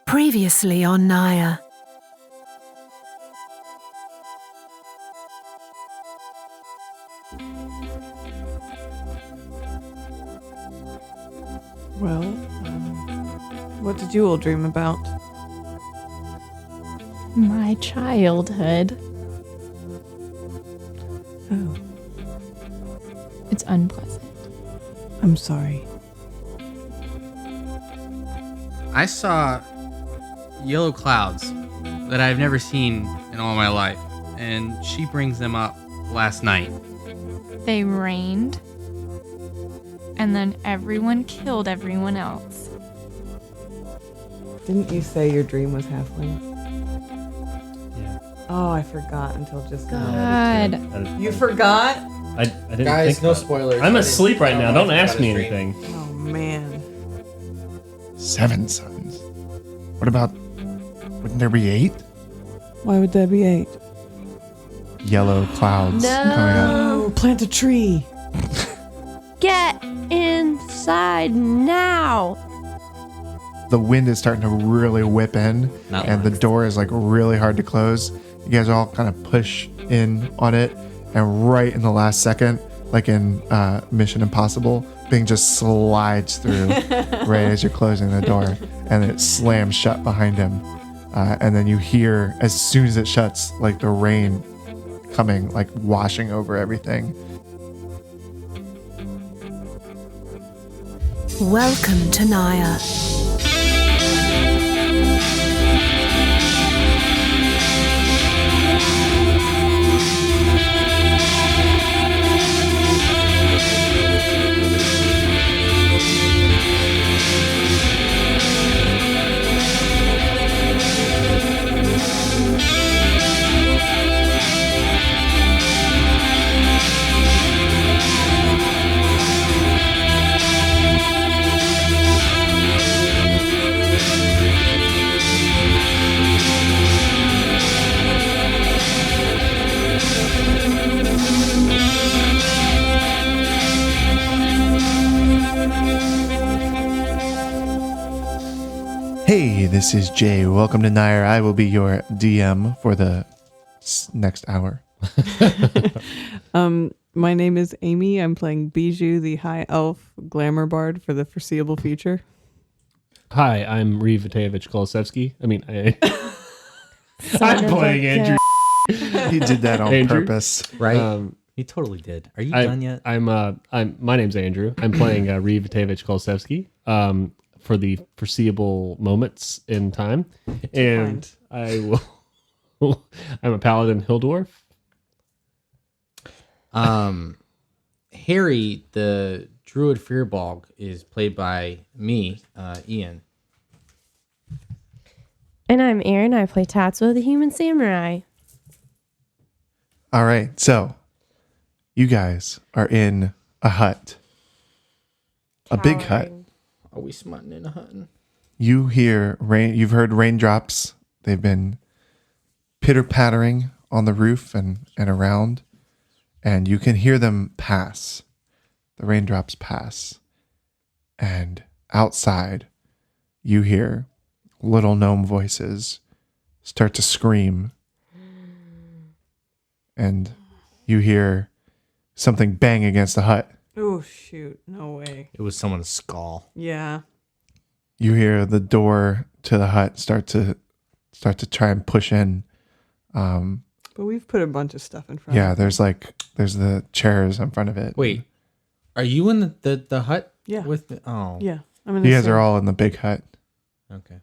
Previously on Naya. Well, what did you all dream about? My childhood. Oh, It's unpleasant. I'm sorry. I saw yellow clouds that I've never seen in all my life, and she brings them up last night. They rained, and then everyone killed everyone else. Didn't you say your dream was halfling? Yeah. Oh, I forgot until just now. God. You forgot? I didn't Guys, think no about it. spoilers. I'm I asleep didn't- right I now. know Don't nothing ask about me his dream. anything. Oh, man. 7 sons. What about... Wouldn't there be 8? Why would there be 8? Yellow clouds coming up. Oh, plant a tree. Get inside now. The wind is starting to really whip in, Not and the door is like really hard to close. You guys all kind of push in on it, and right in the last second, like in Mission Impossible, Bing just slides through right as you're closing the door, and it slams shut behind him. And then you hear, as soon as it shuts, like the rain coming, like washing over everything. Welcome to Naya. Hey, this is Jay. Welcome to Nair. I will be your DM for the next hour. My name is Amy. I'm playing Bijou, the high elf glamour bard for the foreseeable future. Hi, I'm Reeve Matejevich Kolosevsky. Son I'm of playing a Andrew. He did that on Andrew? purpose. Right? He totally did. Are you done yet? My name's Andrew. I'm playing Reeve Matejevich Kolosevsky for the foreseeable moments in time, and I will. I'm a paladin Hildorf. Harry, the druid Fearbog, is played by me, Ian. And I'm Erin. I play Tatsuo, the human samurai. All right, so you guys are in a hut, a big hut. Towering. Are we smutting in a hunting? You hear rain. You've heard raindrops. They've been pitter pattering on the roof and around, and you can hear them pass. The raindrops pass, and outside, you hear little gnome voices start to scream, and you hear something bang against the hut. Oh, shoot. No way. It was someone's skull. Yeah. You hear the door to the hut start to try and push in. But we've put a bunch of stuff in front Yeah, of there's the chairs in front of it. Wait, are you in the hut? Yeah. With me? Oh. Yeah. I'm in You the guys same- are all in the big hut. Okay.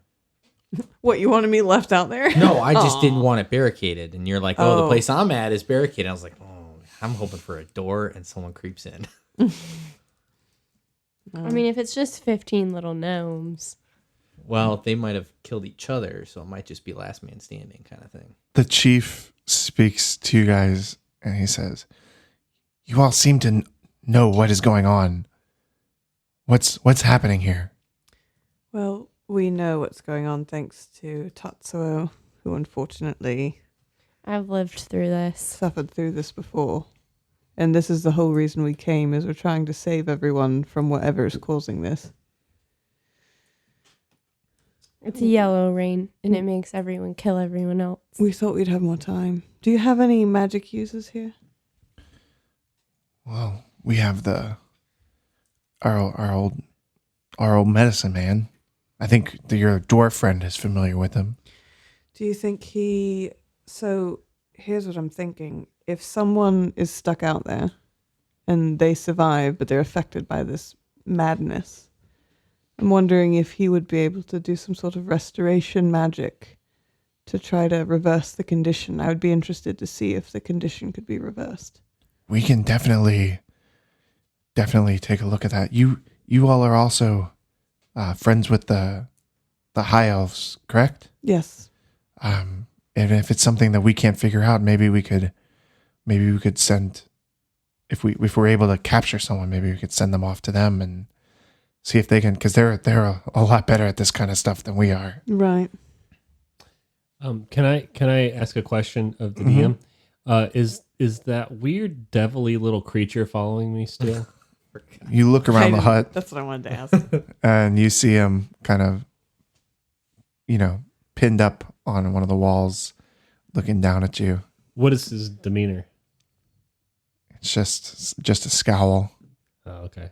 What, you wanted me left out there? No, I just Aw. didn't want it barricaded. And you're like, oh, the Oh. place I'm at is barricaded. I was like, oh, I'm hoping for a door and someone creeps in. I mean, if it's just 15 little gnomes. Well, they might have killed each other, so it might just be last man standing kind of thing. The chief speaks to you guys and he says, "You all seem to know what is going on. What's happening here?" Well, we know what's going on thanks to Tatsuo, who unfortunately I've lived through this. suffered through this before. And this is the whole reason we came, is we're trying to save everyone from whatever is causing this. It's a yellow rain, and it makes everyone kill everyone else. We thought we'd have more time. Do you have any magic users here? Well, we have our old medicine man. I think your dwarf friend is familiar with him. Do you think he... So, here's what I'm thinking. If someone is stuck out there and they survive, but they're affected by this madness, I'm wondering if he would be able to do some sort of restoration magic to try to reverse the condition. I would be interested to see if the condition could be reversed. We can definitely take a look at that. You all are also friends with the high elves, correct? Yes. And if it's something that we can't figure out, maybe we could send, if we're able to capture someone, maybe we could send them off to them and see if they can, because they're a lot better at this kind of stuff than we are. Right. Can I ask a question of the DM? Is that weird devilly little creature following me still? You look around the hut That's what I wanted to ask. and you see him kind of, pinned up on one of the walls, looking down at you. What is his demeanor? It's just a scowl. Oh, okay.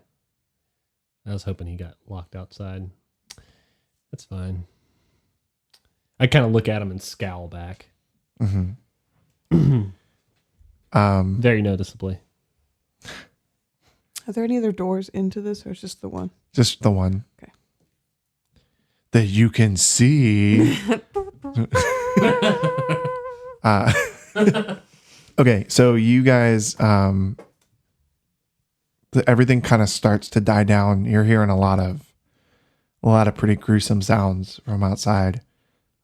I was hoping he got locked outside. That's fine. I kind of look at him and scowl back. Mm-hmm. Very noticeably. Are there any other doors into this, or is just the one? Just the one. Okay. That you can see. Okay, so you guys, everything kind of starts to die down. You're hearing a lot of pretty gruesome sounds from outside,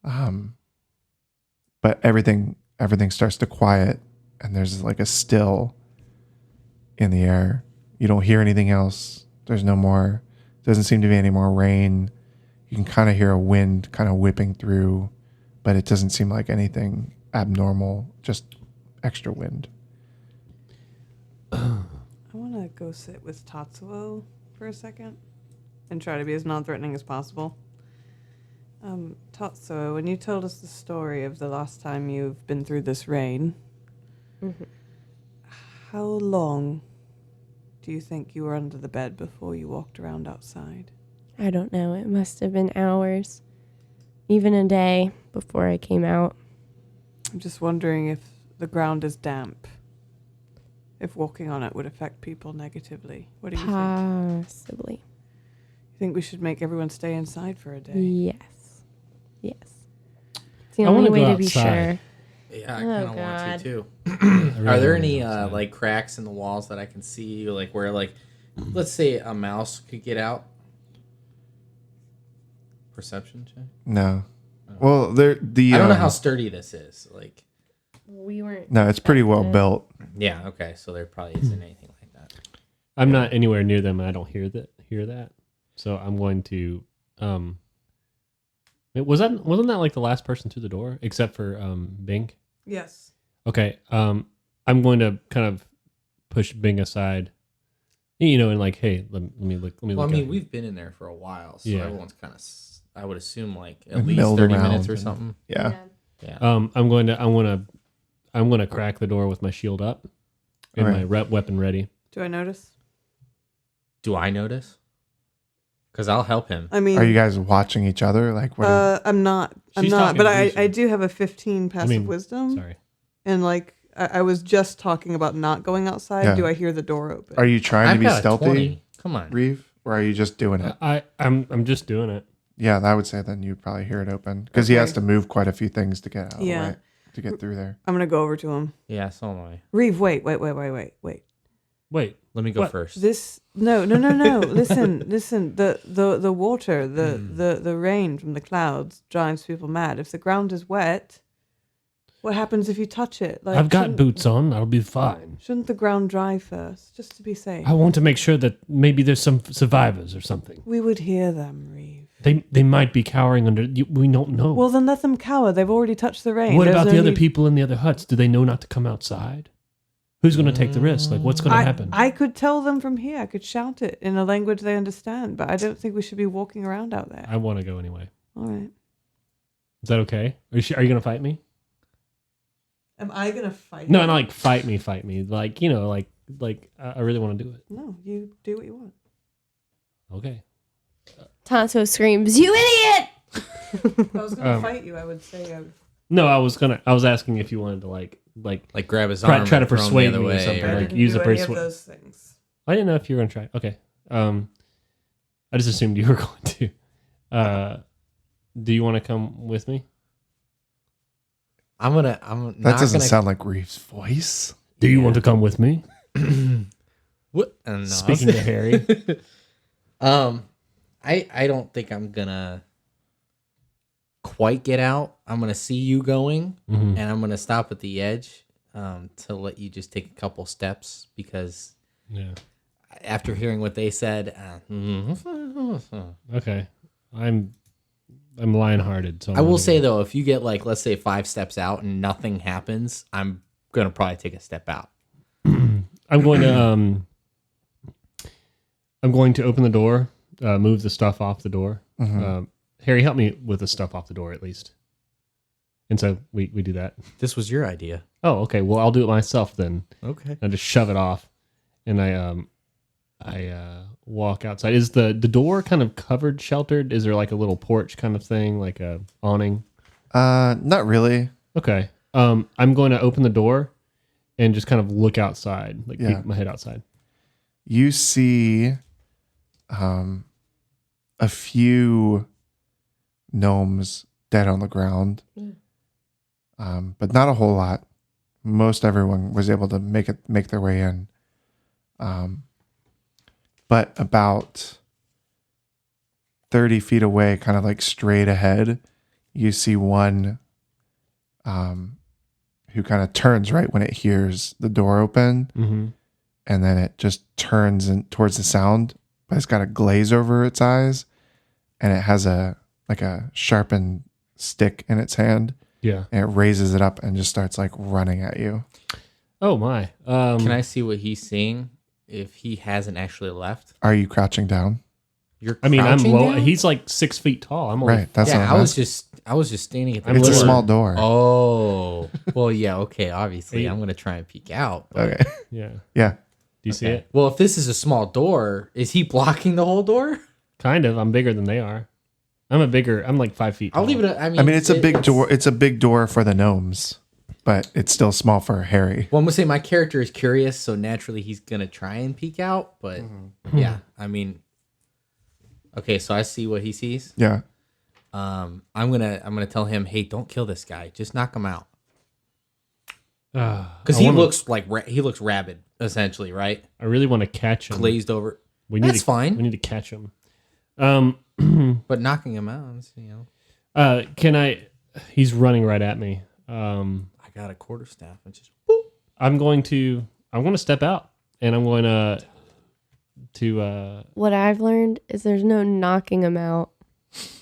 but everything starts to quiet, and there's like a still in the air. You don't hear anything else. There's no more. Doesn't seem to be any more rain. You can kind of hear a wind kind of whipping through, but it doesn't seem like anything abnormal. Just extra wind. I want to go sit with Tatsuo for a second and try to be as non-threatening as possible. Tatsuo, when you told us the story of the last time you've been through this rain, how long do you think you were under the bed before you walked around outside? I don't know. It must have been hours, even a day before I came out. I'm just wondering if the ground is damp, if walking on it would affect people negatively. What do you think? Possibly. You think we should make everyone stay inside for a day? Yes. It's the I wanna only way go to be outside. sure. Yeah, I Oh, kind of want God. to too. I really Are there wanna any go outside. like cracks in the walls that I can see, like where let's say a mouse could get out? Perception check. No. Well, I don't know how sturdy this is. Like, We weren't. No, it's pretty well built. yeah, okay, so there probably isn't anything like that. I'm not anywhere near them, and I don't hear that. So I'm going to. Wasn't that like the last person through the door, except for Bing? Yes. Okay. I'm going to kind of push Bing aside. And like, hey, let me look. Well, I look mean, out. we've been in there for a while, so Yeah. everyone's kind of. I would assume like at And least milled 30 around minutes or and- something. Yeah. Yeah. I'm going to crack the door with my shield up and Okay. my weapon ready. Do I notice? Do I notice? Because I'll help him. I mean, Are you guys watching each other? Like, what? I'm not. She's But talking to I Lucy. do have a 15 passive wisdom. Sorry. And like, I was just talking about not going outside. Yeah. Do I hear the door open? Are you trying I've to be got a stealthy, 20. Come on. Reeve, or are you just doing it? I'm just doing it. Yeah, I would say then you'd probably hear it open because he Okay. has to move quite a few things to get out of the Yeah. way to get through there. I'm going to go over to him. Yeah, so am I. Reeve, wait. Wait. Let me go What? first. No. Listen. The water, the rain from the clouds drives people mad. If the ground is wet, what happens if you touch it? Like, I've got shouldn't- boots on. I'll be fine. Shouldn't the ground dry first, just to be safe? I want to make sure that maybe there's some survivors or something. We would hear them, Reeve. They might be cowering under. We don't know. Well, then let them cower. They've already touched the rain. what There's about no the other need- people in the other huts? Do they know not to come outside? Who's going to take the risk? Like, what's going to happen? I could tell them from here. I could shout it in a language they understand, but I don't think we should be walking around out there. I want to go anyway. All right. Is that okay? Are you gonna fight me? Am I gonna fight? No, you? not like fight me. Like like I really want to do it. No, you do what you want. Okay. Tonto screams, "You idiot!" If I was gonna Um, fight you, I would say I would. No, I was asking if you wanted to like Like grab his Try- arm, try to and throw him the persuade other me or way, something, I like, didn't use do a any of persuade- those things. I didn't know if you were gonna try. Okay. I just assumed you were going to. Do you want to come with me? I'm That not doesn't gonna, sound like Reeve's voice. Do you want to come with me? What? No, Speaking to Harry. I don't think I'm gonna quite get out. I'm gonna see you going, Mhm. and I'm gonna stop at the edge to let you just take a couple steps because Yeah. after hearing what they said, Okay. I'm lion-hearted, so I will say though, if you get like let's say 5 steps out and nothing happens, I'm gonna probably take a step out. I'm going to open the door, move the stuff off the door. Harry, help me with the stuff off the door at least. And so we do that. This was your idea. Oh, okay. Well, I'll do it myself then. Okay. I just shove it off, and I walk outside. Is the door kind of covered, sheltered? Is there like a little porch kind of thing, like a awning? Not really. Okay. I'm going to open the door and just kind of look outside, like Yeah. peek my head outside. You see a few gnomes dead on the ground, but not a whole lot. Most everyone was able to make their way in. But about 30 feet away, kind of like straight ahead, you see one who kind of turns right when it hears the door open. Mm-hmm. And then it just turns in towards the sound, but it's got a glaze over its eyes, and it has a sharpened stick in its hand, Yeah. and it raises it up and just starts like running at you. Oh my. Can I see what he's seeing if he hasn't actually left? Are you crouching down? You're I'm crouching low. down? He's like 6 feet tall. I'm only, Right. That's yeah, what I I'm was asking. just standing at the I'm It's a door. small door. Oh, well, yeah, okay. Obviously, Hey. I'm gonna try and peek out. But, Okay. Yeah. Yeah. Do you see okay. it? Well, if this is a small door, is he blocking the whole door? Kind of. I'm bigger than they are. I'm like 5 feet tall. I'll leave it. I mean, it's a big door. It's a big door for the gnomes, but it's still small for Harry. Well, I'm gonna say my character is curious, so naturally he's gonna try and peek out. But yeah, I mean, okay, so I see what he sees. Yeah. I'm gonna tell him, hey, don't kill this guy. Just knock him out. Because I he wanna- looks like he looks rabid, essentially, right? I really want to catch him. Glazed over. We need That's to, fine. We need to catch him. But knocking him out, Can I? He's running right at me. I got a quarterstaff and just. I'm going to step out, and I'm going to What I've learned is there's no knocking them out.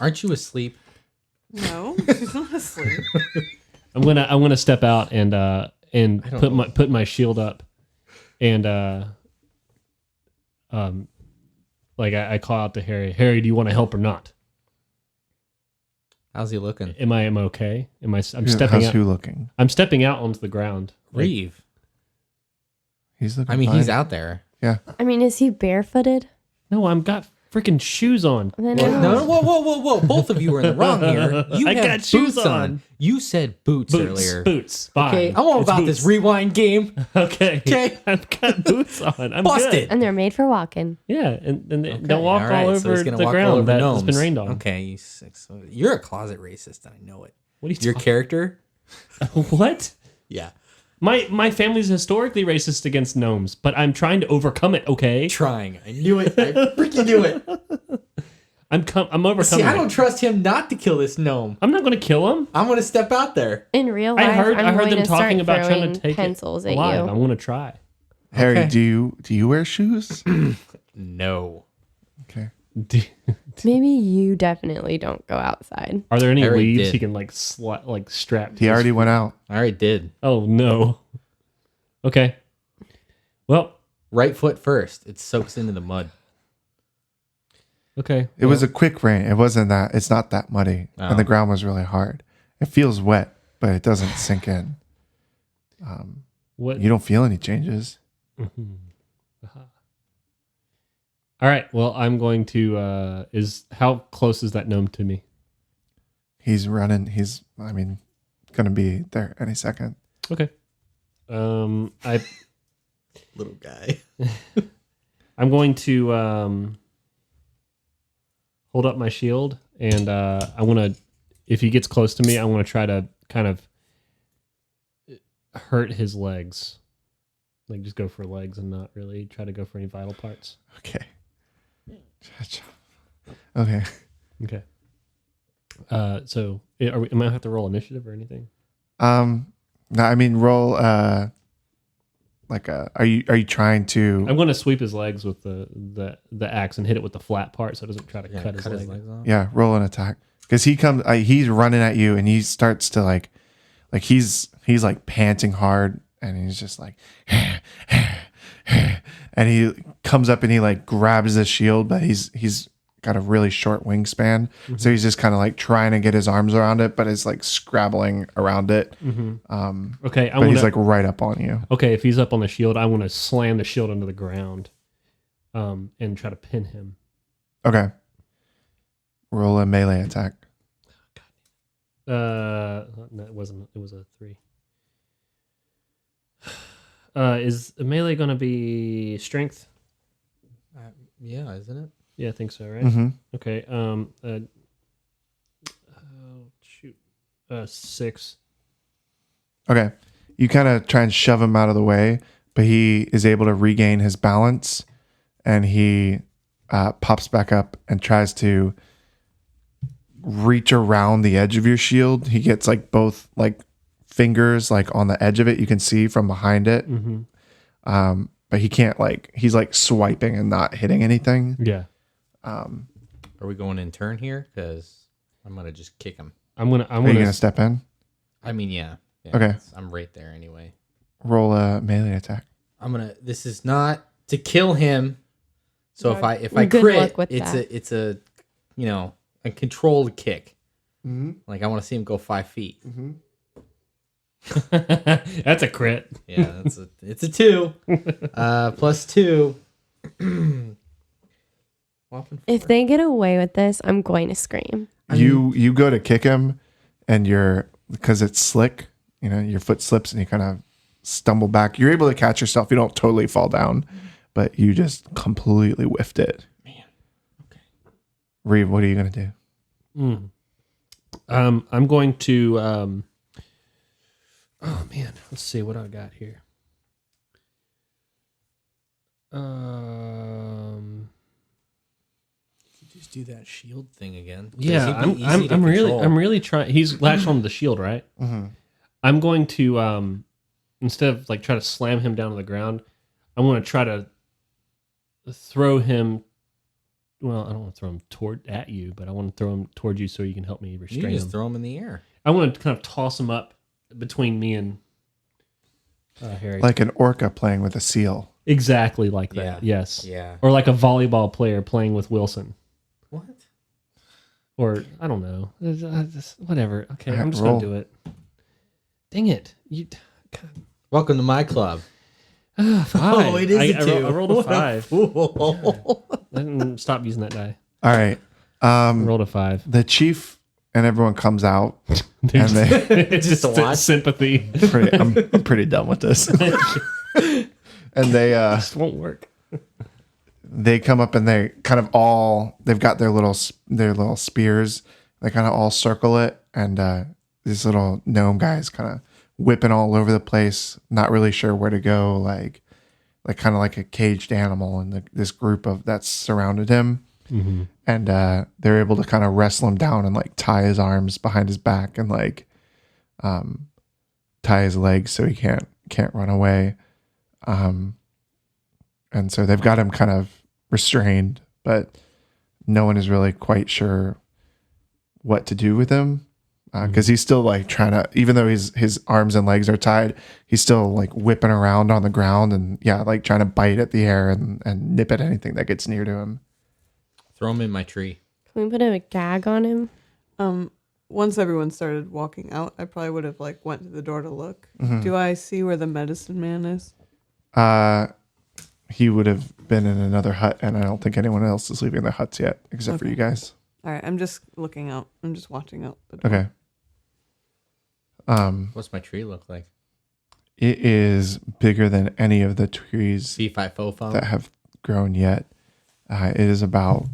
Aren't you asleep? No, she's not asleep. I'm gonna step out and don't put my shield up, and like I call out to Harry. Harry, do you want to help or not? How's he looking? Am I okay? I'm stepping How's out. who looking? I'm stepping out onto the ground. Like, Reeve. He's looking. I mean, fine. he's out there. Yeah. I mean, is he barefooted? no, I'm got freaking shoes on. Then Well, no, whoa. Both of you are in the wrong here. You I have got shoes boots on. You said boots earlier. Boots. Fine. Okay, I'm all It's about boots. this rewind game. Okay. Okay. I've got boots on. I'm Busted. good. and they're made for walking. Yeah, and they Okay, don't walk right, all so over he's gonna the walk all ground over that has gnomes. been rained on. Okay, you're a closet racist. I know it. What are you Your talking? character? What? Yeah. My family's historically racist against gnomes, but I'm trying to overcome it. Okay, Trying. I knew it. I freaking knew it. I'm overcoming. See, I don't it. trust him not to kill this gnome. I'm not going to kill him. I'm going to step out there. In real I life, heard I'm going them to talking start about trying throwing to take pencils it at alive. you. I'm going to try. Harry, Okay. do you wear shoes? No. Okay. Maybe you definitely don't go outside. Are there any Harry leaves did. he can like strap? to He his- already went out. I already did. Oh no. Okay. Well. Right foot first. It soaks into the mud. Okay. It was a quick rain. It wasn't that. It's not that muddy, Oh. and the ground was really hard. It feels wet, but it doesn't sink in. What? You don't feel any changes. Mhm. Aha. All right. Well, I'm going to. How close is that gnome to me? He's running. Gonna be there any second. Okay. I Little guy. I'm going to hold up my shield, and I want to. If he gets close to me, I want to try to kind of hurt his legs. Like just go for legs and not really try to go for any vital parts. Okay. Okay. Okay. So am I have to roll initiative or anything? No, I mean roll. Are you trying to? I'm going to sweep his legs with the axe and hit it with the flat part so it doesn't try to cut his leg. legs off. Yeah, roll an attack because he comes. He's running at you and he starts to like he's like panting hard and he's just like, and he comes up and he like grabs the shield, but he's got a really short wingspan, so he's just kind of like trying to get his arms around it, but it's like scrabbling around it. Okay, but he's like right up on you. Okay, if he's up on the shield, I want to slam the shield into the ground, and try to pin him. Okay, roll a melee attack. No, it wasn't. It was a 3. Is melee going to be strength? Yeah, isn't it? Yeah, I think so. Right. Mm-hmm. Okay. Shoot. 6. Okay, you kind of try and shove him out of the way, but he is able to regain his balance, and he pops back up and tries to reach around the edge of your shield. He gets like both like fingers like on the edge of it. You can see from behind it, but he can't he's like swiping and not hitting anything. Yeah. Are we going in turn here? Because I'm gonna just kick him. Are you gonna step in? I mean, yeah. Okay. I'm right there anyway. Roll a melee attack. This is not to kill him. So if I Good crit, luck with that. it's a a controlled kick. Mm-hmm. Like I want to see him go 5 feet. Mm-hmm. That's a crit. Yeah, it's a 2. Plus 2. If they get away with this, I'm going to scream. You go to kick him, and because it's slick, your foot slips and you kind of stumble back. You're able to catch yourself. You don't totally fall down, but you just completely whiffed it. Man. Okay. Reeve, what are you gonna do? I'm going to. Oh man, let's see what I got here. Just do that shield thing again. Yeah, I'm really trying. He's latched onto the shield, right? Mm-hmm. I'm going to instead of like try to slam him down to the ground, I want to try to throw him. Well, I don't want to throw him at you, but I want to throw him toward you so you can help me restrain him. You just throw him in the air. I want to kind of toss him up between me and Harry. Like an orca playing with a seal. Exactly like that. Yeah. Yes. Yeah. Or like a volleyball player playing with Wilson. What? Or I don't know. Whatever. Okay, All right, I'm just roll. gonna do it. Dang it! God. Welcome to my club. 5. Oh, it is a 2. I rolled a 5. Fool. I didn't stop using that die. All right. I rolled a 5. The chief and everyone comes out, They're and it's Just to watch? sympathy. I'm pretty done with this. And they This won't work. they come up and they kind of they've got their little spears. They kind of all circle it, and this little gnome guy is kind of whipping all over the place, not really sure where to go, like kind of like a caged animal in this group that's surrounded him. Mm-hmm. And they're able to kind of wrestle him down and like tie his arms behind his back and like tie his legs so he can't run away. And so they've got him kind of restrained, but no one is really quite sure what to do with him because he's still like trying to, even though his arms and legs are tied, he's still like whipping around on the ground and like trying to bite at the air and nip at anything that gets near to him. Throw him in my tree. Can we put a gag on him? once everyone started walking out, I probably would have like went to the door to look. Mhm. Do I see where the medicine man is? He would have been in another hut, and I don't think anyone else is leaving the huts yet, except for Okay. you guys. All right, I'm just looking out. I'm just watching out the door. Okay. What's my tree look like? It is bigger than any of the trees C5 fofo. that have grown yet. It is about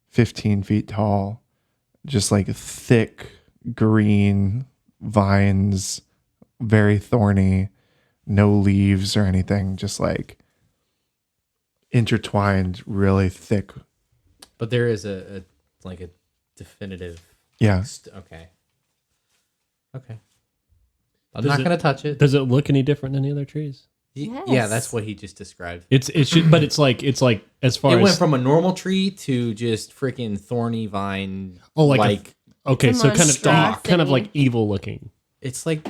15 feet tall, just like thick green vines, very thorny, no leaves or anything, just like intertwined, really thick. But there is a definitive. Yeah. Okay. I'm Does not it- gonna touch it. Does it look any different than the other trees? Yeah, Yes. that's what he just described. It should, but it's like as far It as went from a normal tree to just freaking thorny vine. like okay, It's a so kind of monstrosity. like evil looking it's like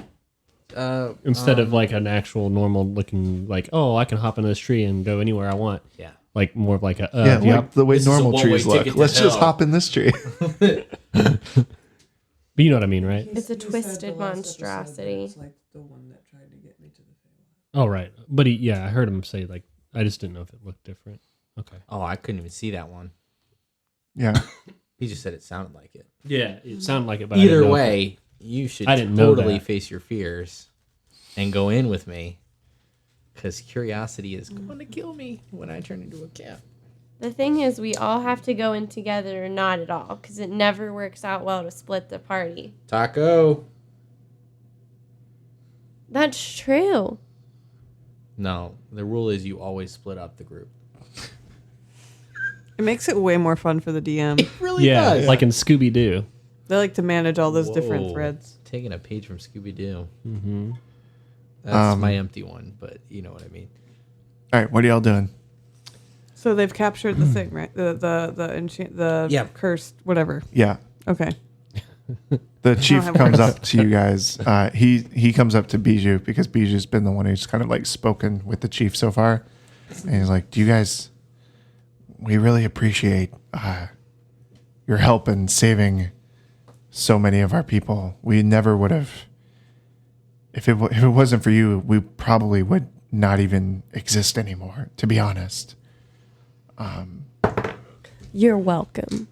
instead of like an actual normal looking like I can hop into this tree and go anywhere I want. yeah. Like more of like a Yeah, like the way This is a normal one-way trees look. ticket to Let's just hell. hop in this tree. But you know what I mean, right? It's a twisted monstrosity. It's like the one that tried to get me to the Oh right, but I heard him say like I just didn't know if it looked different. Okay. Oh, I couldn't even see that one. Yeah. He just said it sounded like it. Yeah, it sounded like it, but I didn't Either know if way, you should I didn't know totally that. face your fears and go in with me, because curiosity is going to kill me when I turn into a cat. The thing is, we all have to go in together or not at all, because it never works out well to split the party. Taco. That's true. No, the rule is you always split up the group. It makes it way more fun for the DM. Really yeah, does. like in Scooby Doo. They like to manage all those different Whoa. threads. Taking a page from Scooby Doo. Mm-hmm. That's my empty one, but you know what I mean. All right. What are y'all doing? So they've captured the thing, right? The cursed whatever. Yeah. Okay. The chief have comes words. up to you guys. He comes up to Bijou because Bijou's been the one who's kind of like spoken with the chief so far. And he's like, "Do you guys, we really appreciate your help in saving so many of our people. We never would have, if it wasn't for you, we probably would not even exist anymore, to be honest." You're welcome.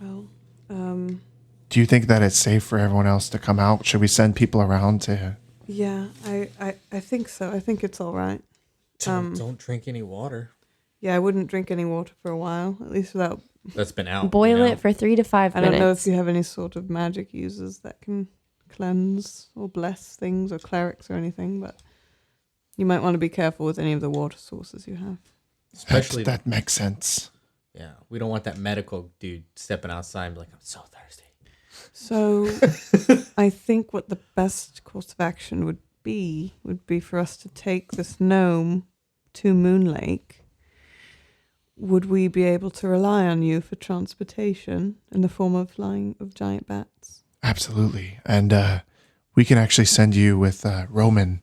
Well, Do you think that it's safe for everyone else to come out? Should we send people around to? yeah, I think so. I think it's all right. Don't drink any water. Yeah, I wouldn't drink any water for a while, at least without. That's been out. Boil it for 3 to 5 I minutes. don't know if you have any sort of magic users that can cleanse or bless things or clerics or anything, but you might want to be careful with any of the water sources you have. Especially that makes sense. Yeah, we don't want that medical dude stepping outside and be like, "I'm so thirsty." So I think what the best course of action would be for us to take this gnome to Moon Lake. Would we be able to rely on you for transportation in the form of flying of giant bats? Absolutely, and we can actually send you with Roman.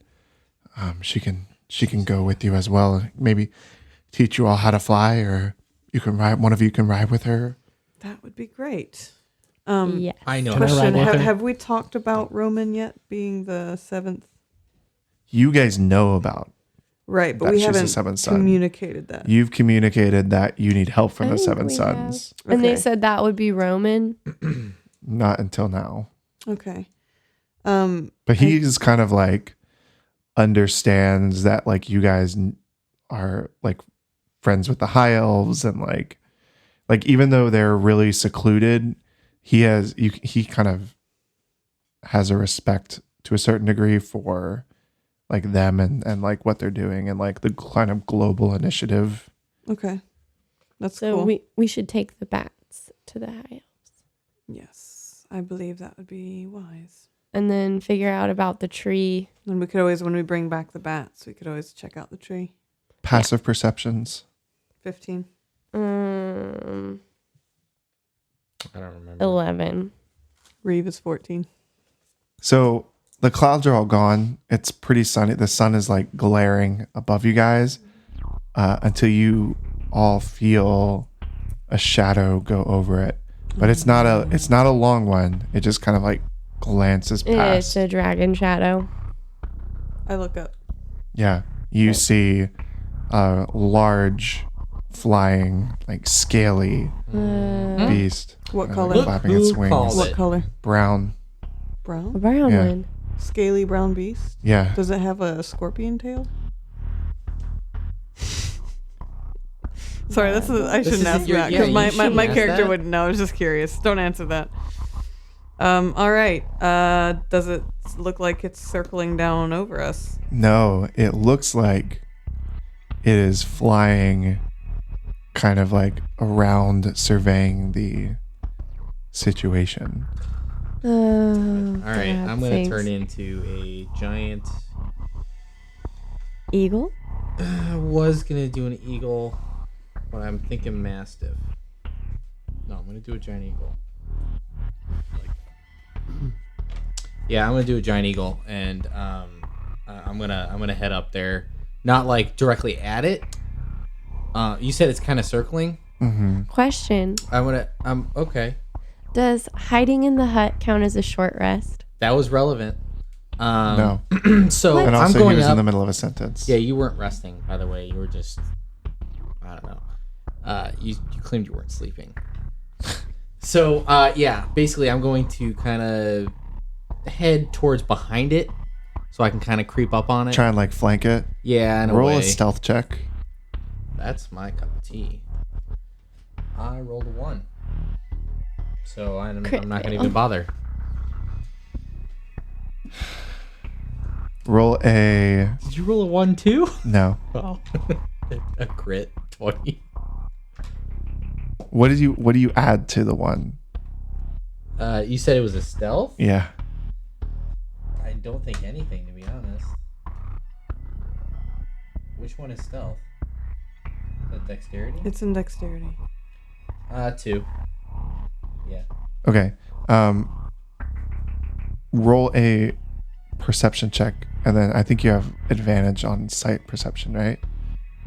She can go with you as well. Maybe teach you all how to fly, or you can ride. One of you can ride with her. That would be great. Yes. I know. Can I Question: ride with her? have we talked about Roman yet being the seventh? You guys know about. Right, but That we she's the haven't seventh son. communicated that. You've communicated that you need help from I the think seven we sons. And they Okay. said that would be Roman. Not until now. Okay. But he's kind of like understands that like you guys are like friends with the high elves, and like even though they're really secluded, he kind of has a respect to a certain degree for like them and like what they're doing and like the kind of global initiative. Okay. That's So cool. we should take the bats to the high elves. Yes, I believe that would be wise. And then figure out about the tree. And we could always, when we bring back the bats, we could always check out the tree. Passive perceptions. 15. I don't remember. 11. Reeve is 14. So the clouds are all gone. It's pretty sunny. The sun is like glaring above you guys until you all feel a shadow go over it. but it's not a long one. It just kind of like glances It's past. a dragon shadow. I look up. Yeah, you see a large, flying, like scaly beast. What kinda, color? Like, flapping its Who wings. called What it? color? Brown. A Brown? brown Yeah. one. Scaly brown beast? Yeah. Does it have a scorpion tail? Sorry, I shouldn't isn't ask your- that yeah, because you my shouldn't ask character that. wouldn't know. I was just curious. Don't answer that. All right. Does it look like it's circling down over us? No, it looks like it is flying kind of like around surveying the situation. Oh, All right, God, I'm gonna thanks. turn into a giant. Eagle? I was gonna do an eagle, but I'm thinking mastiff. No, I'm gonna do a giant eagle. Yeah, I'm gonna do a giant eagle, and I'm gonna head up there, not like directly at it. You said it's kind of circling. Mm-hmm. Question. Okay. Does hiding in the hut count as a short rest? That was relevant. No. So And I'm also, going he was up. in the middle of a sentence. Yeah, you weren't resting, by the way. You were just, I don't know. You claimed you weren't sleeping. So, yeah, basically I'm going to kind of head towards behind it so I can kind of creep up on it. Try and like flank it. Yeah, in a Roll way. a stealth check. That's my cup of tea. I rolled a 1. So I'm Crit not going to fail. even bother. Roll a Did you roll a 1 too? no. Oh. A crit 20. What do you add to the one? You said it was a stealth? Yeah. I don't think anything, to be honest. Which one is stealth? Is that dexterity? It's in dexterity. 2. Yeah. Okay. Roll a perception check, and then I think you have advantage on sight perception, right?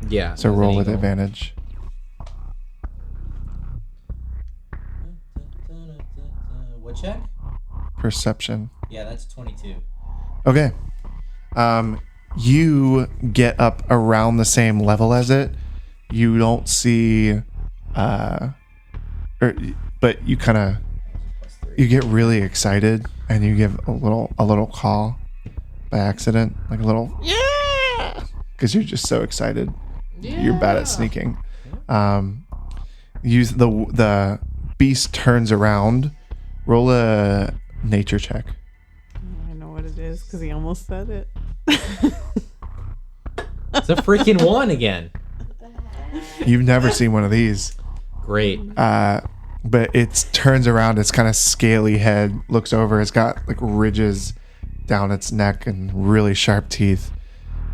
Yeah. So as an roll with eagle. advantage. What check? Perception. Yeah, that's 22. Okay. You get up around the same level as it. You don't see, but you kind of you get really excited and you give a little call by accident, like a little yeah, because you're just so excited. You're bad at sneaking. Use the beast turns around. Roll a nature check. I know what it is because he almost said it. It's a freaking 1 again. You've never seen one of these. Great. But it turns around. Its kind of scaly head looks over. It's got like ridges down its neck and really sharp teeth.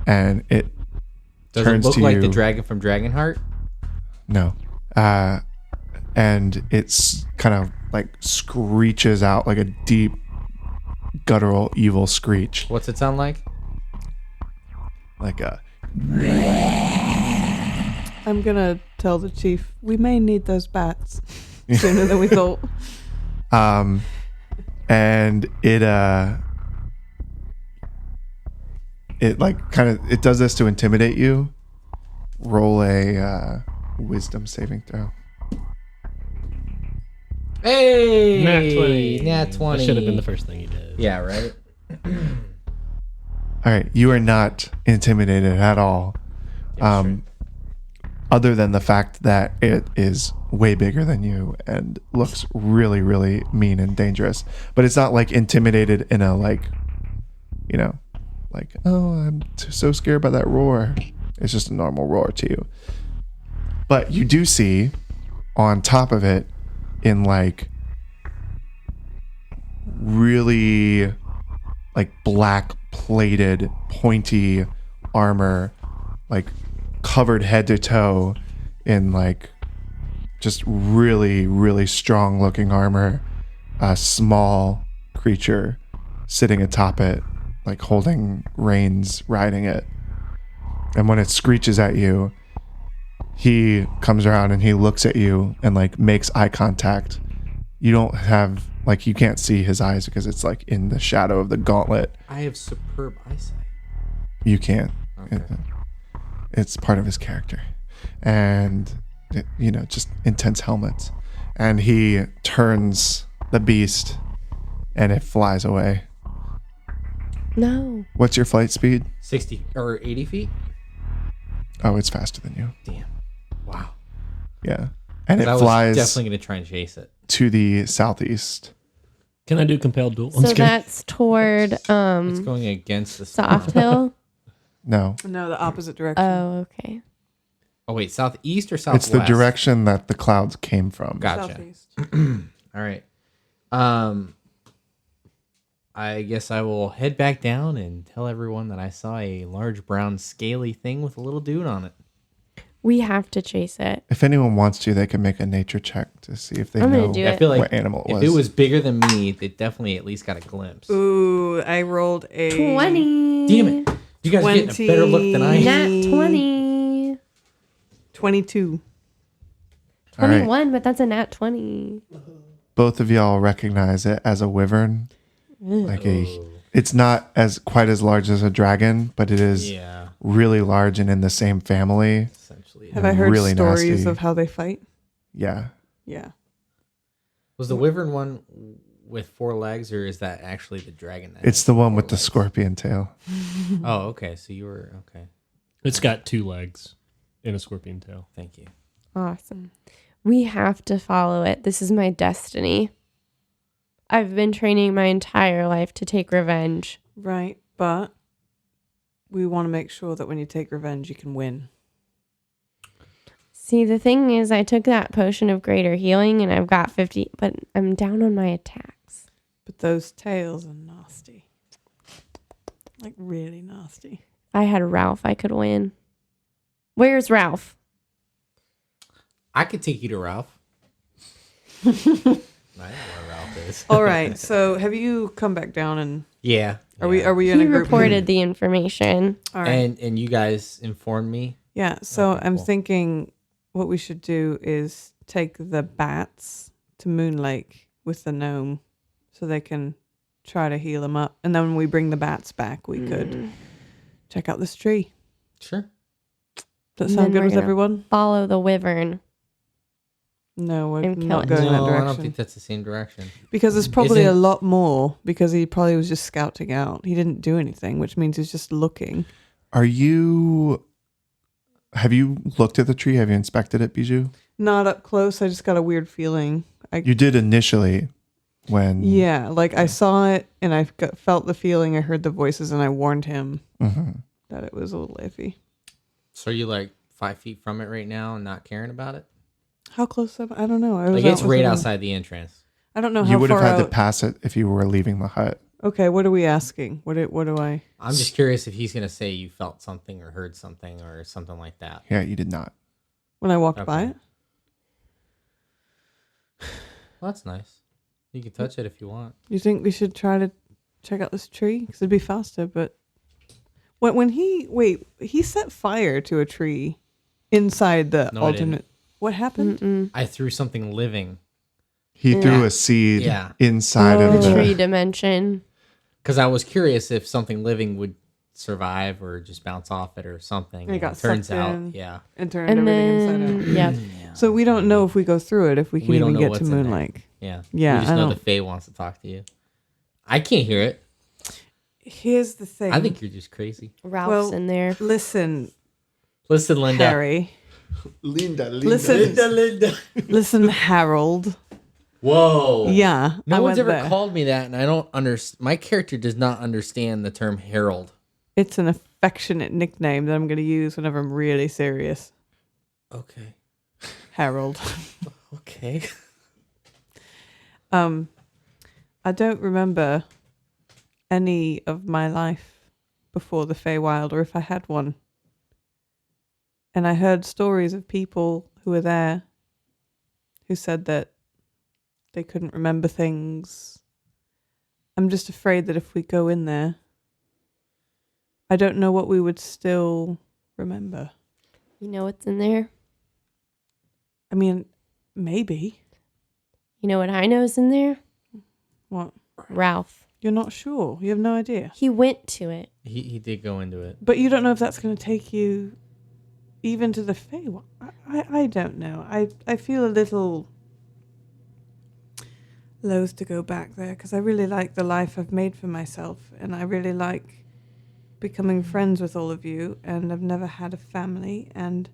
And it Does turns it look to like you. the dragon from Dragonheart? No. And it's kind of like screeches out like a deep, guttural, evil screech. What's it sound like? Like a. I'm gonna tell the chief we may need those bats sooner than we thought. And it like kind of it does this to intimidate you. Roll a wisdom saving throw. Hey! Nat 20. Nat 20. That should have been the first thing you did. Yeah, right? All right, you are not intimidated at all. Other than the fact that it is way bigger than you and looks really, really mean and dangerous. But it's not like intimidated in a like, like, oh, I'm so scared by that roar. It's just a normal roar to you. But you do see on top of it in like really like black plated pointy armor, like covered head to toe in like just really, really strong looking armor, a small creature sitting atop it, like holding reins, riding it. And when it screeches at you, he comes around and he looks at you and like makes eye contact you don't have like you can't see his eyes because it's like in the shadow of the gauntlet. I have superb eyesight. You can't. Okay. It's part of his character, and just intense helmets. And he turns the beast, and it flies away. No. What's your flight speed? 60 or 80 feet? Oh, it's faster than you. Damn. Wow. Yeah, and it I was flies definitely going to try and chase it. to the southeast. Can I do compelled duel? I'm So just kidding. that's toward It's going against the Soft Hill. No, No, the opposite direction. Oh, okay. Oh, wait. Southeast or southwest? it's the direction that the clouds came from. Gotcha. Southeast. All right. I guess I will head back down and tell everyone that I saw a large brown scaly thing with a little dude on it. We have to chase it. If anyone wants to, they can make a nature check to see if they I'm gonna know do I it. feel like what animal it if was. it was bigger than me, they definitely at least got a glimpse. Ooh, I rolled a 20. Damn it. You guys are getting a better look than I am. Nat 20. 22. All right. 21, but that's a nat 20. Both of y'all recognize it as a wyvern. It's not as quite as large as a dragon, but it is Yeah, really large and in the same family. essentially. Have I heard Really stories nasty. of how they fight? Yeah. Yeah. Was the wyvern one with 4 legs, or is that actually the dragon? That It's has the one 4 with the legs? scorpion tail. Oh, okay. So you were okay. It's got 2 legs and a scorpion tail. Thank you. Awesome. We have to follow it. This is my destiny. I've been training my entire life to take revenge. Right. But we want to make sure that when you take revenge, you can win. See, the thing is, I took that potion of greater healing and I've got 50, but I'm down on my attacks. But those tails are nasty. Like, really nasty. If I had Ralph, I could win. Where's Ralph? I could take you to Ralph. I know where Ralph is. All right. So have you come back down and Yeah. are we yeah. in He a group? reported the information. All right. And you guys informed me. Yeah, so Okay, I'm cool. thinking what we should do is take the bats to Moon Lake with the gnome so they can try to heal him up. And then when we bring the bats back, we could check out this tree. Sure. Does that And then sound good we're with gonna everyone? Follow the wyvern. No, we're And kill not it. going no, that I don't direction. think that's the same direction. Because there's probably a Isn't- lot more because he probably was just scouting out. He didn't do anything, which means he's just looking. Have you looked at the tree? Have you inspected it, Bijou? Not up close. I just got a weird feeling. You did initially when. Yeah, like I saw it and I felt the feeling. I heard the voices and I warned him Mhm. that it was a little iffy. So are you like 5 feet from it right now and not caring about it? How close am I? I don't know. I was Like out it's with right him. outside the entrance. I don't know how You would have far had to out. pass it if you were leaving the hut. Okay, what are we asking? What do I? I'm just curious if he's gonna say you felt something or heard something or something like that. Yeah, you did not. When I walked by Okay. it? Well, that's nice. You can touch it if you want. You think we should try to check out this tree? Because it'd be faster, but when he set fire to a tree inside the No, I didn't. alternate. What happened? Mm-mm. I threw something living He threw Yeah. a seed Yeah. inside Oh. of The the. tree dimension. because I was curious if something living would survive or just bounce off it or something. It got turns sucked out, in. yeah. And turned And everything inside out. then, yep. So we don't know if we go through it if we can We don't even know get what's to in Moon there. Lake. Yeah. Yeah, We just I know don't- the Fae wants to talk to you. I can't hear it. Here's the thing. I think you're just crazy. Ralph's Well, in there. Listen, Listen, Linda. Harry. Linda, Listen, Linda. listen, Harold. Whoa. Yeah, No I one's went ever there. called me that, and I don't understand. My character does not understand the term herald. It's an affectionate nickname that I'm going to use whenever I'm really serious. Okay. Harold. Okay. I don't remember any of my life before the Feywild, or if I had one. And I heard stories of people who were there who said that they couldn't remember things. I'm just afraid that if we go in there, I don't know what we would still remember. You know what's in there? I mean, maybe. You know what I know's in there? What? Ralph. You're not sure. You have no idea. He went to it. He did go into it. But you don't know if that's going to take you even to the Feywild. I don't know. I feel a little loath to go back there because I really like the life I've made for myself, and I really like becoming friends with all of you, and I've never had a family, and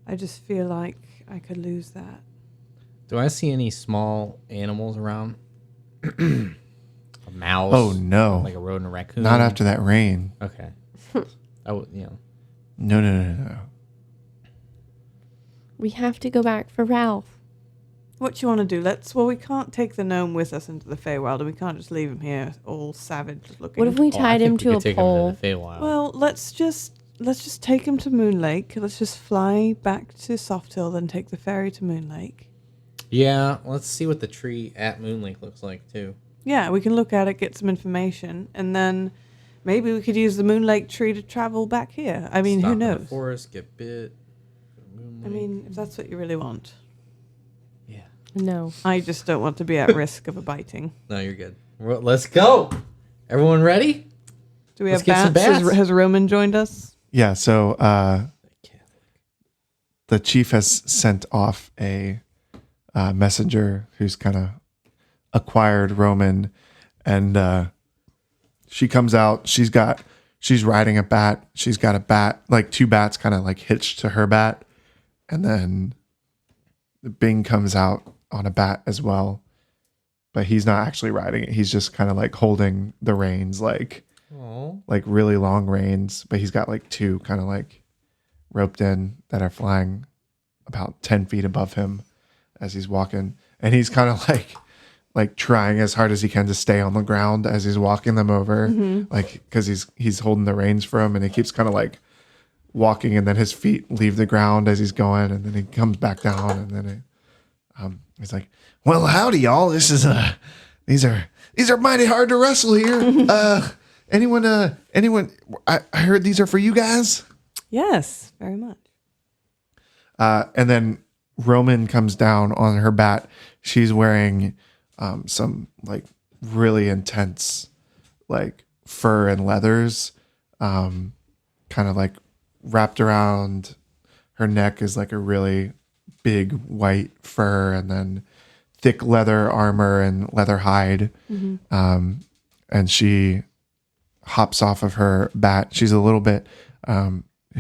I just feel like I could lose that. Do I see any small animals around? A mouse? Oh no, Like a rodent, a raccoon? not after that rain. Okay. I would, you know. No. We have to go back for Ralph. What do you want to do? Well, we can't take the gnome with us into the Feywild, and we can't just leave him here all savage looking. What if we Oh, I tied think him we to could a take pole? him to the Feywild. Well, let's just take him to Moon Lake. Let's just fly back to Soft Hill, then take the ferry to Moon Lake. Yeah, let's see what the tree at Moon Lake looks like, too. Yeah, we can look at it, get some information, and then maybe we could use the Moon Lake tree to travel back here. I mean, Stop who in the knows? forest, get bit. Moon I Lake. mean, if that's what you really want. Yeah. No. I just don't want to be at risk of a biting. No, you're good. Well, let's go. Everyone ready? Do we Let's have get some bats? bats. Has Roman joined us? Yeah. So the chief has sent off a messenger who's kind of acquired Roman, and she comes out. She's riding a bat. She's got a bat, like two bats, kind of like hitched to her bat, and then Bing comes out on a bat as well, but he's not actually riding it. He's just kind of like holding the reins, like really long reins, but he's got like two kind of like roped in that are flying about 10 feet above him as he's walking, and he's kind of like trying as hard as he can to stay on the ground as he's walking them over, like because he's holding the reins for him, and he keeps kind of like walking, and then his feet leave the ground as he's going, and then he comes back down, and then he's like, "Well, howdy, y'all. This is these are mighty hard to wrestle here. Anyone? I heard these are for you guys." Yes, very much. And then Roman comes down on her bat. She's wearing some like really intense like fur and leathers, kind of like wrapped around her neck is like a really big white fur, and then thick leather armor and leather hide. And she hops off of her bat. She's a little bit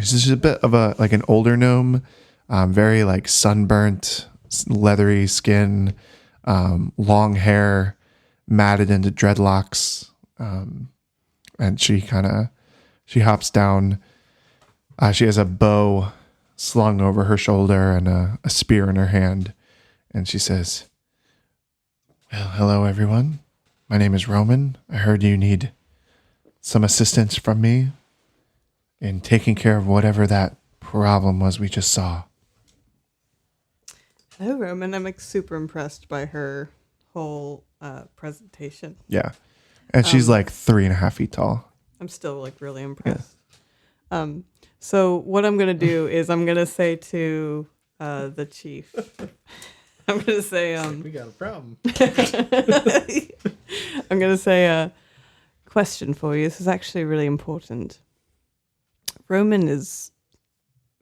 she's a bit of a like an older gnome, very like sunburnt, leathery skin, long hair matted into dreadlocks, and she hops down. She has a bow slung over her shoulder and a spear in her hand, and she says, "Well, hello everyone. My name is Roman. I heard you need some assistance from me in taking care of whatever that problem was we just saw." Hello, Roman. I'm like super impressed by her whole presentation. Yeah. And she's like 3.5 feet tall. I'm still like really impressed. So what I'm gonna do is I'm gonna say to the chief, I'm gonna say we got a problem. I'm gonna say a question for you. This is actually really important. Roman is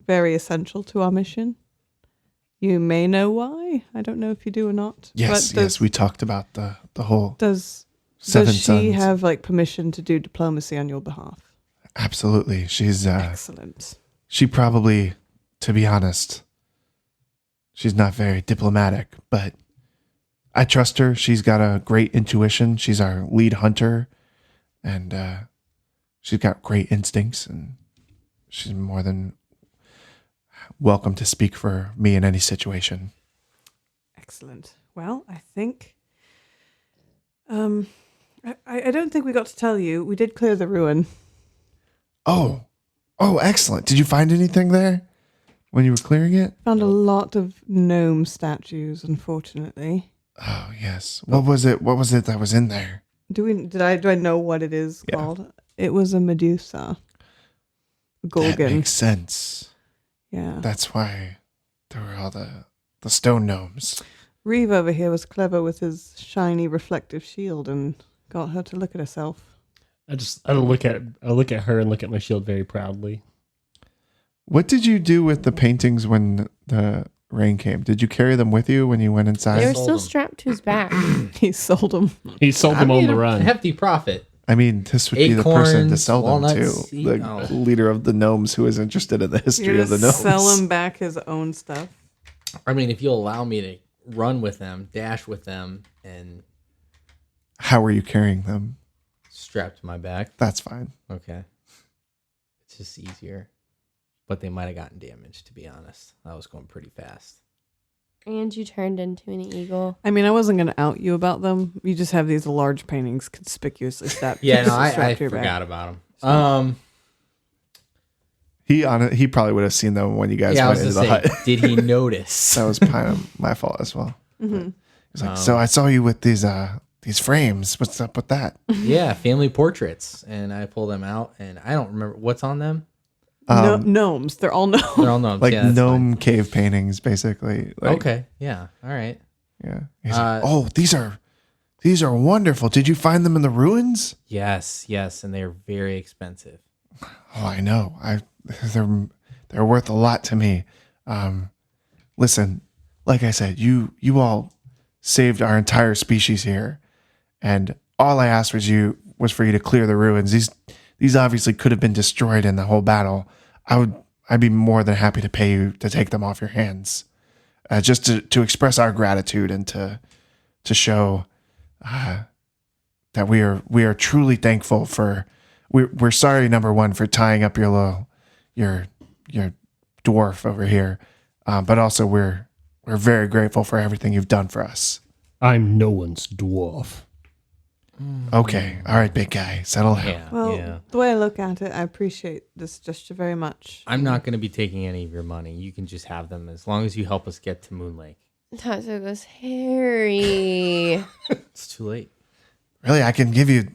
very essential to our mission. You may know why. I don't know if you do or not. Yes, but yes. We talked about the whole does seven she sons. have like permission to do diplomacy on your behalf? Absolutely. She's Excellent. she probably, to be honest, she's not very diplomatic, but I trust her. She's got a great intuition. She's our lead hunter, and she's got great instincts, and she's more than welcome to speak for me in any situation. Excellent. Well, I think I don't think we got to tell you. We did clear the ruin. Oh, excellent. Did you find anything there when you were clearing it? Found a lot of gnome statues, unfortunately. Oh, yes. What was it that was in there? Do I know what it is called? It was a Medusa. A Gorgon. That makes sense. Yeah. That's why there were all the stone gnomes. Reeve over here was clever with his shiny reflective shield and got her to look at herself. I look at her and look at my shield very proudly. What did you do with the paintings when the rain came? Did you carry them with you when you went They inside? were sold still them. strapped to his back. He sold them. He sold I them on made the a run. hefty profit. I mean, this would be the person to Acorns, sell them walnuts, to. The oh. leader of the gnomes who is interested in the history You're of the gonna gnomes. sell him back his own stuff. I mean, if you'll allow me to run with them, dash with them, and How are you carrying them? strap to my back, That's fine. okay. It's just easier. But they might have gotten damaged, to be honest. I was going pretty fast. And you turned into an eagle. I mean, I wasn't going to out you about them. You just have these large paintings conspicuously strapped. Yeah, no, strapped I to your back. forgot about them. He probably would have seen them when you guys Yeah, I went was into gonna the say, hut. did he notice? That was kind of my fault as well. Mhm. He's like, so I saw you with these frames. What's up with that? Yeah, family portraits, and I pull them out, and I don't remember what's on them. No, gnomes. They're all gnomes. They're all gnomes. Like yeah, that's gnome cave paintings, basically. fine. Like, Okay, yeah, all right. Yeah. He's like, oh, these are wonderful. Did you find them in the ruins? Yes, and they're very expensive. Oh, I know. They're worth a lot to me. Listen, like I said, you all saved our entire species here, and all I asked was for you to clear the ruins. These obviously could have been destroyed in the whole battle. I'd be more than happy to pay you to take them off your hands, just to express our gratitude and to show that we are truly thankful for. We're sorry, number one, for tying up your dwarf over here, but also we're very grateful for everything you've done for us. I'm no one's dwarf. Okay, all right, big guy, settle down. Yeah, Well, yeah. the way I look at it, I appreciate this gesture very much. I'm not going to be taking any of your money. You can just have them as long as you help us get to Moon Lake. Tatsu goes, Harry. It's too late. Really, I can give you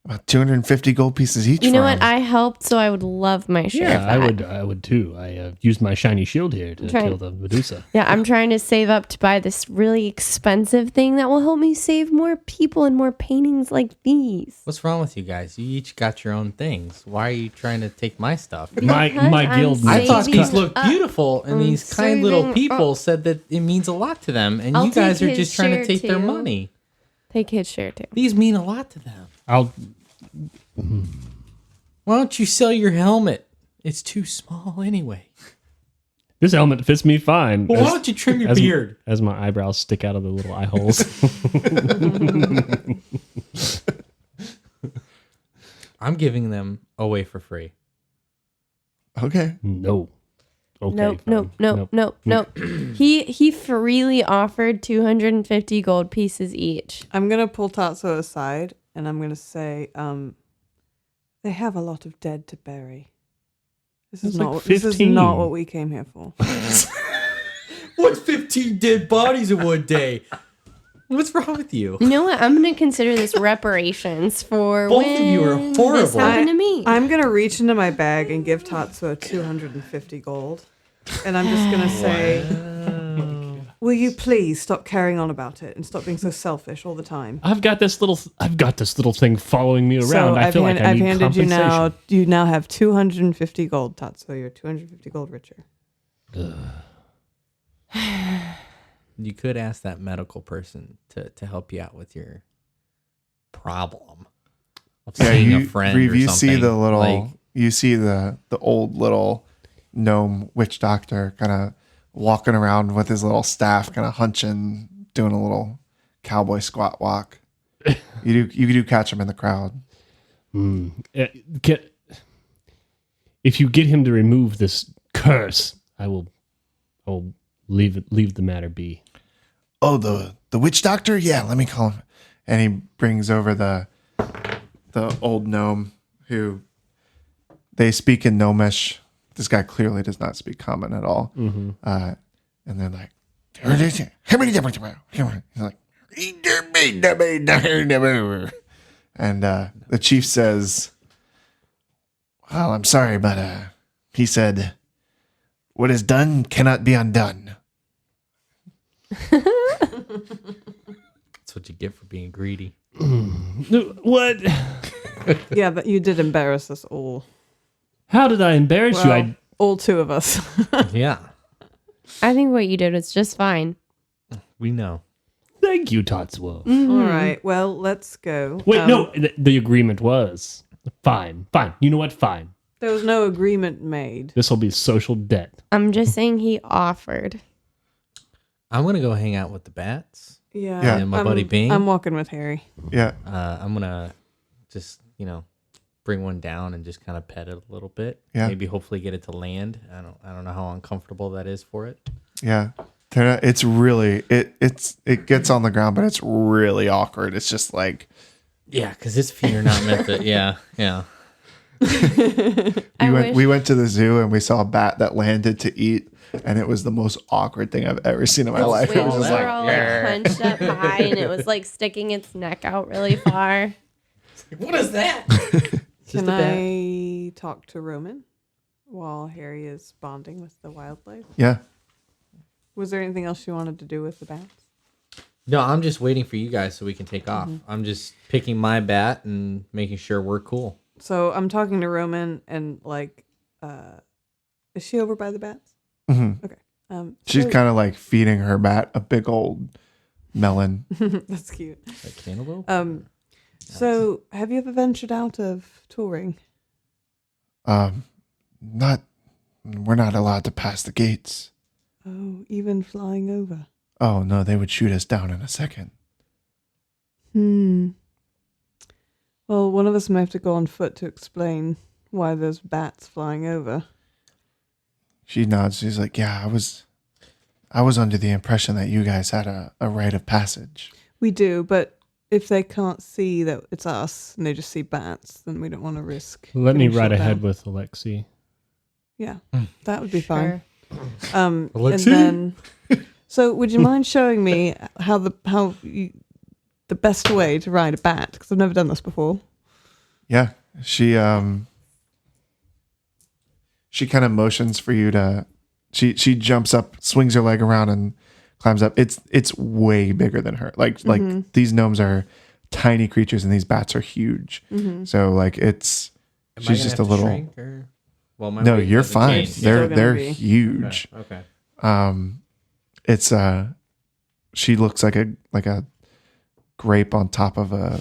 about 250 gold pieces each. You know for what? 'em. I helped, so I would love my share. Yeah, of that. I would too. I used my shiny shield here to Try- kill the Medusa. Yeah, I'm trying to save up to buy this really expensive thing that will help me save more people and more paintings like these. What's wrong with you guys? You each got your own things. Why are you trying to take my stuff? My Because guild. I'm I thought saving these looked up. beautiful, and I'm these kind little saving people up. said that it means a lot to them, and I'll you guys take are his just trying to share take their too. money. Take his share too. These mean a lot to them. I'll. Why don't you sell your helmet? It's too small anyway. This helmet fits me fine. Well, why don't you trim your as- beard? As my eyebrows stick out of the little eye holes. I'm giving them away for free. Okay. No. Okay. Nope, fine. nope. He freely offered 250 gold pieces each. I'm gonna pull Tatsu aside and I'm gonna say, they have a lot of dead to bury. This is It's like not. This is 15. not what we came here for. What's 15 dead bodies in one day? What's wrong with you? You know what? I'm going to consider this reparations for Both when of you are this horrible. happened to me. I'm gonna reach into my bag and give Tatsu 250 gold, and I'm just gonna say, will you please stop carrying on about it and stop being so selfish all the time? I've got this little thing following me around. So I feel like I I've need handed you compensation. now. You now have 250 gold, Tatsu. You're 250 gold richer. You could ask that medical person to help you out with your problem of seeing a friend Reeve, or you something. see the little, like, you see the old little gnome witch doctor kind of walking around with his little staff, kind of hunching, doing a little cowboy squat walk. You do catch him in the crowd. If you get him to remove this curse, I will leave the matter be. Oh, the witch doctor? Yeah, let me call him. And he brings over the old gnome who they speak in gnomish. This guy clearly does not speak common at all. Mm-hmm. And they're like, he's like, and the chief says, well, I'm sorry, but he said, what is done cannot be undone. That's what you get for being greedy. What? Yeah, but you did embarrass us all. How did I embarrass you? Well, all two of us. Yeah, I think what you did was just fine. we know. Thank you, Tatsuo. All right. Well, let's go. Wait, no. The agreement was fine. You know what? Fine. There was no agreement made. This will be social debt. I'm just saying he offered. I'm gonna go hang out with the bats. Yeah. Yeah. And my buddy Bing. I'm walking with Harry. Yeah. I'm gonna just bring one down and just kind of pet it a little bit. Yeah. Maybe hopefully get it to land. I don't know how uncomfortable that is for it. Yeah. It's really it gets on the ground, but it's really awkward. It's just like Yeah, because its feet are not meant to. Yeah. we went to the zoo and we saw a bat that landed to eat, and it was the most awkward thing I've ever seen in my life. It Wings was were like, all like hunched up high, and it was like sticking its neck out really far. What is that? Can I talk to Roman while Harry is bonding with the wildlife? yeah. Was there anything else you wanted to do with the bats? No, I'm just waiting for you guys so we can take off. I'm just picking my bat and making sure we're cool. So I'm talking to Roman and is she over by the bats? Mhm. Okay. She's so- kind of like feeding her bat a big old melon. That's cute. Like cantaloupe? So have you ever ventured out of touring? Not we're not allowed to pass the gates. Oh, even flying over. Oh no, they would shoot us down in a second. Well, one of us may have to go on foot to explain why there's bats flying over. She nods. She's like, "Yeah, I was under the impression that you guys had a rite of passage." We do, but if they can't see that it's us and they just see bats, then we don't want to risk. Let me getting ride shot ahead down. with Alexi. Yeah, that would be Sure. fine. And Alexi? then, so would you mind showing me how the best way to ride a bat? Because I've never done this before. Yeah, she kind of motions for you to. She jumps up, swings her leg around, and climbs up. It's way bigger than her. Like these gnomes are tiny creatures, and these bats are huge. So like it's Am I she's gonna just have a to little. shrink, or- Well, my No, weight you're doesn't fine. change. Still gonna They're be. huge. Okay. It's she looks like a grape on top of a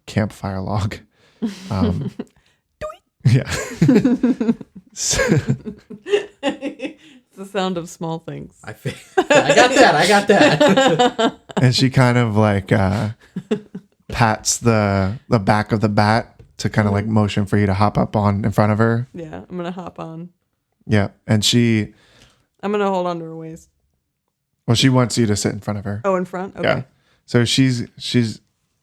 campfire log. Yeah. It's the sound of small things. I got that. And she kind of like pats the back of the bat to kind of like motion for you to hop up on in front of her. Yeah, I'm gonna hop on. Yeah. And I'm gonna hold on to her waist. she wants you to sit in front of her. Oh, in front. Okay. Yeah. So she's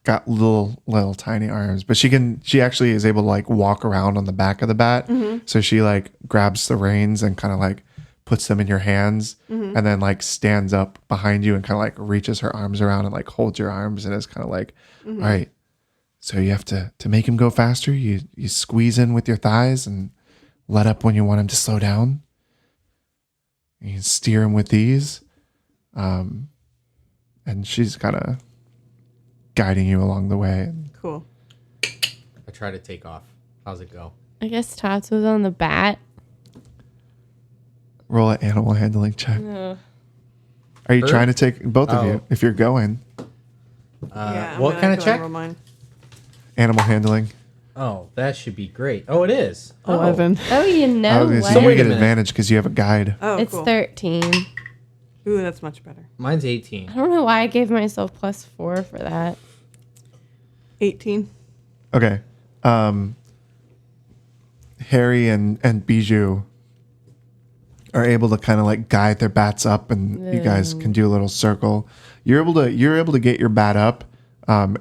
got little tiny arms, but she actually is able to like walk around on the back of the bat. So she like grabs the reins and kind of like puts them in your hands and then like stands up behind you and kind of like reaches her arms around and like holds your arms and is kind of like, all right, so you have to make him go faster. You squeeze in with your thighs and let up when you want him to slow down. You can steer him with these. And she's kind of guiding you along the way. Cool. I try to take off. How's it go? I guess Tots was on the bat. Roll an animal handling check. Ugh. Are you Her? trying to take both of Oh. you if you're going? What kind of check? Animal handling. Oh, that should be great. Oh, it is. 11. Oh, you I know was gonna what? say you Wait a get minute. advantage because you have a guide. Oh, It's cool. 13. Ooh, that's much better. Mine's 18. I don't know why I gave myself +4 for that. 18. Okay. Harry and Bijou are able to kind of like guide their bats up, and you guys can do a little circle. You're able to get your bat up.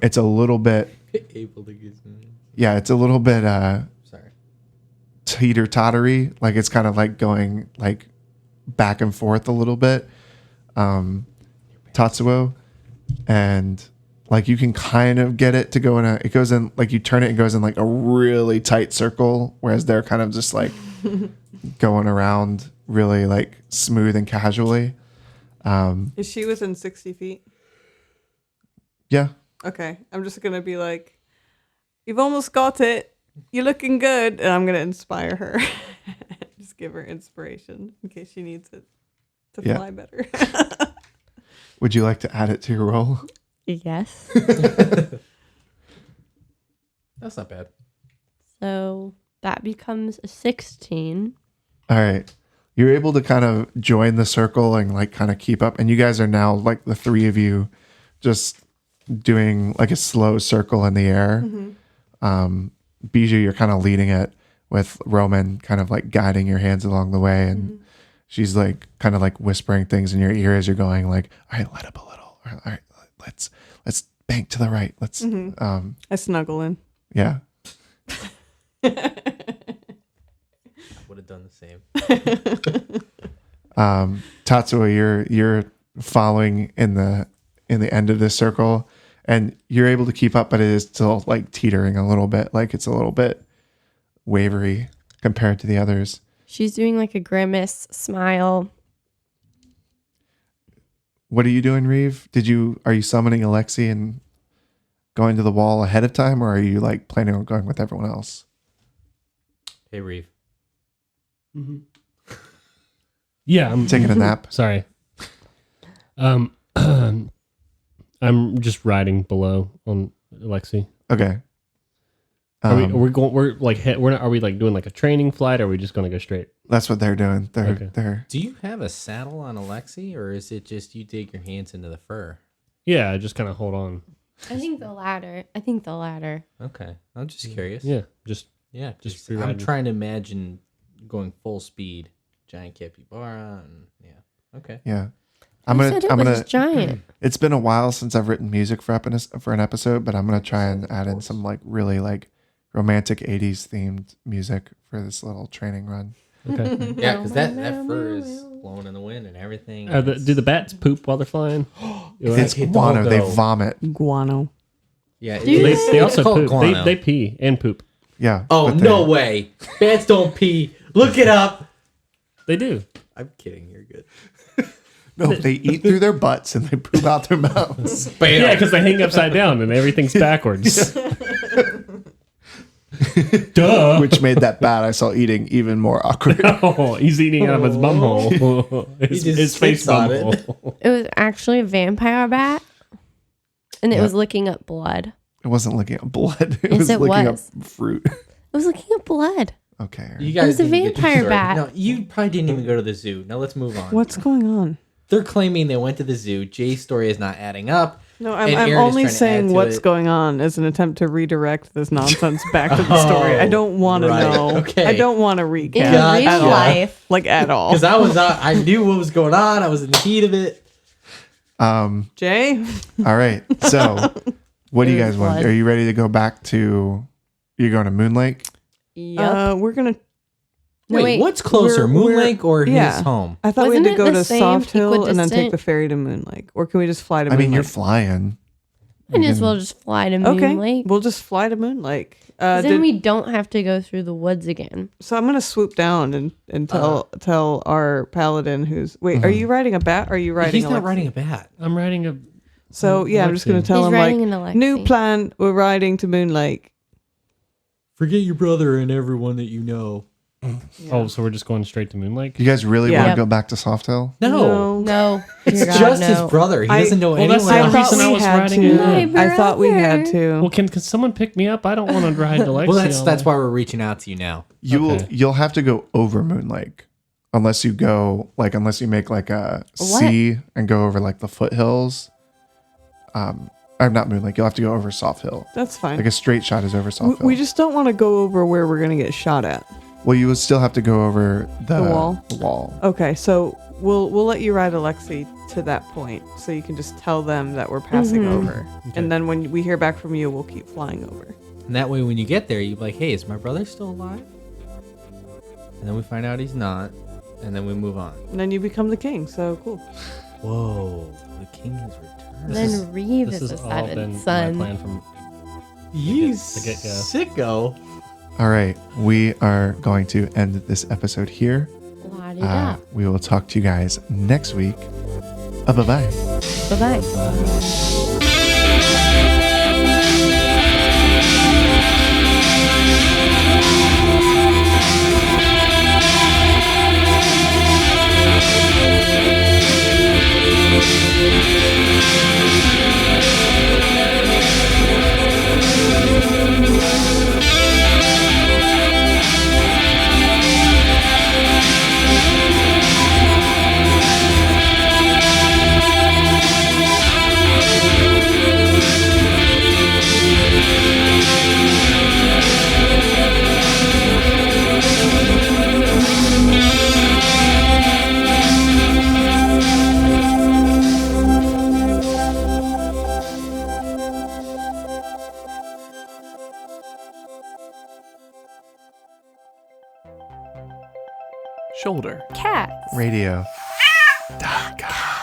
It's a little bit Able to get some. it's a little bit Sorry. teeter tottery. Like it's kind of like going like back and forth a little bit. Tatsuo, and like you can kind of get it to go it goes in like you turn it and goes in like a really tight circle, whereas they're kind of just like going around really like smooth and casually. Is she within 60 feet? Yeah. Okay. I'm just going to be like, you've almost got it. You're looking good. And I'm going to inspire her. Just give her inspiration in case she needs it to Yeah. fly better. Would you like to add it to your roll? Yes. That's not bad. So that becomes a 16. All right. You're able to kind of join the circle and like kind of keep up. And you guys are now like the three of you just doing like a slow circle in the air. Bijou, you're kind of leading it with Roman kind of like guiding your hands along the way. And she's like kind of like whispering things in your ear as you're going like, all right, let up a little. All right, let's bank to the right. Let's, I snuggle in. yeah. I would have done the same. Tatsuo, you're following in the end of this circle, and you're able to keep up, but it is still like teetering a little bit, like it's a little bit wavery compared to the others. She's doing like a grimace smile. What are you doing, Reeve? Are you summoning Alexi and going to the wall ahead of time, or are you like planning on going with everyone else? Hey, Reeve. Yeah, I'm Taking a nap. Sorry. I'm just riding below on Alexi. Okay. Are we going? We're like, are we like doing like a training flight? Or are we just going to go straight? That's what they're doing. Okay. They're Do you have a saddle on Alexi, or is it just you dig your hands into the fur? Yeah, just kind of hold on. I think the latter. Okay, I'm just curious. Yeah, just Just free I'm riding. trying to imagine going full speed, giant capybara, and okay. yeah. I said it was giant. It's been a while since I've written music for an episode, but I'm gonna try and add in some like really like romantic '80s themed music for this little training run. okay. Yeah, because that fur is blowing in the wind and everything. Do the bats poop while they're flying? It's Like a guano. They doggo. vomit. Guano. Yeah, They also called poop. guano. They pee and poop. Yeah. Oh, but no way. Bats don't pee. Look it up. They do. I'm kidding. You're good. No, they eat through their butts and they poop out their mouths. Bam. Yeah, because they hang upside down and everything's backwards. Duh. Which made that bat I saw eating even more awkward. Oh, he's eating out of his bumhole. just his face sits on it. bumhole. It was actually a vampire bat, and it was licking up blood. It wasn't licking up blood. It Yes, was it licking was. up fruit. It was licking up blood. Okay. You guys was a didn't get your vampire story. bat. No, you probably didn't even go to the zoo. Now let's move on. What's going on? They're claiming they went to the zoo. Jay's story is not adding up. No, And I'm Aaron is only trying to add saying to what's it. going on as an attempt to redirect this nonsense back to the story. I don't want to right. know. Okay. I don't want to recap In Gotcha. real life, like at all. Because I knew what was going on. I was in the heat of it. Jay, All right. So, what do you guys want? blood. Are you ready to go back to? You're going to Moon Lake? we're gonna. No, wait. What's closer, We're- Moon we're- Lake or yeah. his home? I thought we Wasn't had to it go the to same Soft Hill and then take equidistant? the ferry to Moon Lake, or can we just fly to I Moon mean, you're Lake? flying. might as well just fly to Moon Okay, Lake. we'll just fly to Moon Lake. 'Cause then we don't have to go through the woods again. So I'm gonna swoop down and tell our paladin who's wait. Are you riding a bat? Or are you riding? He's a not Lexi? riding a bat. I'm riding a. So yeah, I'm just gonna Lexi. tell He's him like riding an Alexi. new plan. We're riding to Moon Lake. Forget your brother and everyone that you know. Oh, so we're just going straight to Moon Lake? You guys really Yeah. want to go back to Soft Hill? No. No, It's dear God, just no. his brother. He doesn't know well, anyone that's the I only else. thought reason I we was had riding to. it. My I thought we had brother. to. Well, can someone pick me up? I don't want to ride to Lexi. Well, that's all why day. we're reaching out to you now. You'll have to go over Moon Lake, unless you make like a C and go over like the foothills. Or not Moon Lake. You'll have to go over Soft Hill. That's fine. Like a straight shot is over Soft Hill. We just don't want to go over where we're gonna get shot at. Well, you would still have to go over the wall? The wall. Okay, so we'll let you ride Alexi to that point, so you can just tell them that we're passing over, and then when we hear back from you, we'll keep flying over. And that way, when you get there, you're like, hey, is my brother still alive? And then we find out he's not. And then we move on. And then you become the king. So cool. Whoa. The king has returned. Then Reeve This is has the all been seventh my son. plan from. You to get go. sicko. All right, we are going to end this episode here. La-di-da. We will talk to you guys next week. Bye-bye. Bye-bye. Shoulder. Cats. Radio. .com.